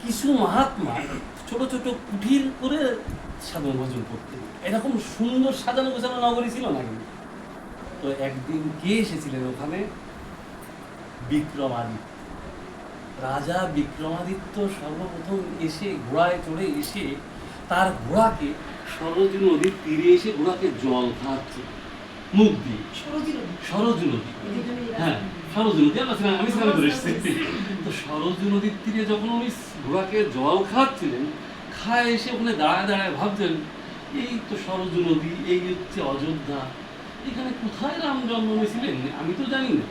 কিছু মহাত্মা ছোট ছোট কুঠির করে সাধন ভজন করতেন। এরকম সুন্দর সাজানো গোছানো নগরী ছিল না কিন্তু। তো একদিন কে এসেছিলেন ওখানে? বিক্রমাদিত্য। রাজা বিক্রমাদিত্য সর্বপ্রথম এসে ঘোড়ায় চড়ে এসে তার ঘোড়াকে সরজু নদীর তীরে এসে ঘোড়াকে জল খাওয়াচ্ছে মুখ দিয়ে। সরজু নদী, হ্যাঁ সরজু নদী, আমি স্নান করে এসেছি। তো সরজু নদীর তীরে যখন উনি ঘোড়াকে জল খাওয়াচ্ছিলেন, খায় এসে ওখানে দাঁড়ায় দাঁড়ায় ভাবছেন, এই তো সরজু নদী, এই হচ্ছে অযোধ্যা, এখানে কোথায় রাম জন্ম নিয়েছিলেন আমি তো জানি না।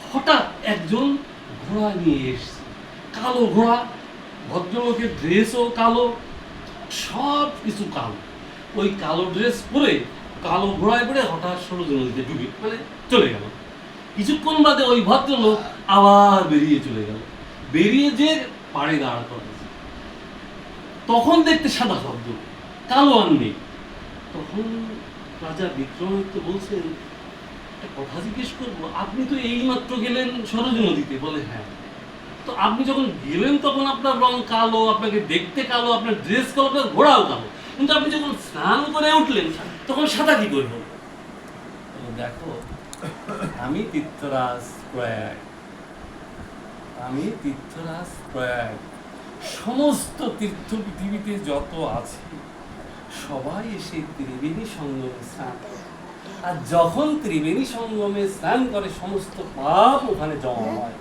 হঠাৎ একজন ঘোড়া নিয়ে এসছে, কালো ঘোড়া, ভদ্রলোকের ড্রেসও কালো, সব কিছু কালো। ওই কালো ড্রেস পরে কালো ঘোড়ায় করে হঠাৎ সরজু নদীতে ডুবে মানে চলে গেল। কিছুক্ষণ বাদে ওই ভদ্রলোক আবার বেরিয়ে চলে গেল, বেরিয়ে যে পাড়ে দাঁড় করে, তখন দেখতে সাদা শব্দ, কালো আর নেই। তখন রাজা বিক্রমাদিত্য বলছেন, একটা কথা জিজ্ঞেস করবো, আপনি তো এইমাত্র গেলেন সরজু নদীতে? বলে হ্যাঁ। তো আপনি যখন গেলেন তখন আপনার রং কালো, আপনাকে দেখতে কালো, আপনার ড্রেস কালো, আপনার ঘোড়াও কালো, কিন্তু আপনি যখন স্নান করে উঠলেন তখন সাদা কি করে হলো? দেখো, আমি তীর্থরাজ প্রয়াগ, আমি তীর্থরাজ প্রয়াগ, সমস্ত তীর্থ পৃথিবীতে যত আছে সবাই এসে ত্রিবেণী সঙ্গমে স্নান করে। আর যখন ত্রিবেণী সঙ্গমে স্নান করে সমস্ত পাপ ওখানে জমা হয়,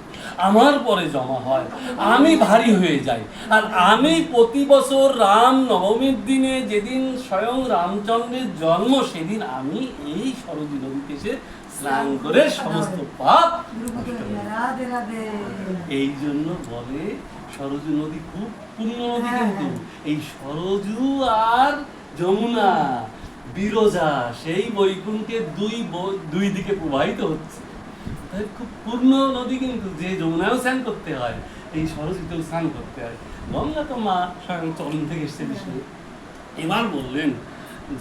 আমার পরে জমা হয়, আমি ভারী হয়ে যাই। আর আমি প্রতি বছর রাম নবমীর দিনে, যেদিন স্বয়ং রামচন্দ্রের জন্ম, সেদিন আমি এই সরজু নদীতে এসে স্নান করে সমস্ত পাপ। এই জন্য বলে সরজু নদী খুব পূর্ণ নদী। কিন্তু এই সরজু আর যমুনা, বিরজা, সেই বৈকুণ্ঠের দুই দিকে প্রবাহিত হচ্ছে, তাই খুব পূর্ণ নদী। কিন্তু যে যমুনায়ও স্নান করতে হয়, এই সরস্বতীতেও স্নান করতে হয়। গঙ্গা তো মা স্বয়ং চরণ থেকে এসছে বিষ্ণু। এবার বললেন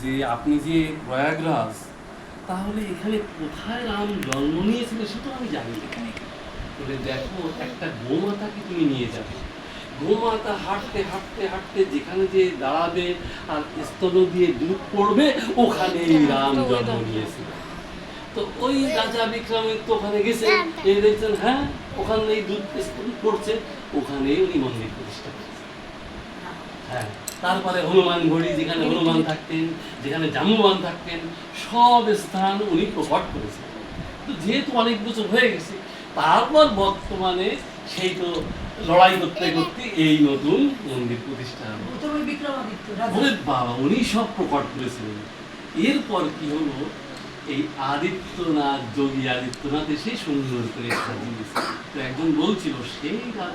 যে আপনি যে প্রয়াগরাজ, তাহলে এখানে কোথায় রাম জন্ম নিয়েছিলেন সেটা আমি জানি না। বলে দেখো, একটা গোমাতাকে তুমি নিয়ে যাবে, গোমাতা হাঁটতে হাঁটতে হাঁটতে যেখানে যে দাঁড়াবে আর স্তন দিয়ে দুধ পড়বে, ওখানে রাম জন্ম নিয়েছিল। তো ওই রাজা বিক্রমাদিত্য ওখানে গেছে, এই দেখছেন হ্যাঁ ওখানে এই দুধ পড়ছে, ওখানে উনি মন্দির প্রতিষ্ঠা করেছেন। হ্যাঁ, তারপরে হনুমান গড়ি, যেখানে হনুমান থাকতেন, যেখানে জাম্ববান থাকতেন, সব স্থান উনি প্রকট করেছেন। তো যেহেতু অনেক বছর হয়ে গেছে, তারপর বর্তমানে সেই তো লড়াই করতে করতে এই নতুন মন্দির প্রতিষ্ঠা হলো। বাবা, উনি সব প্রকট করেছিলেন। এরপর কি হলো, এই আদিত্যনাথ, যোগী আদিত্যনাথ এসে সুন্দর করে সাজিয়েছে। তো একজন বলছিল সেই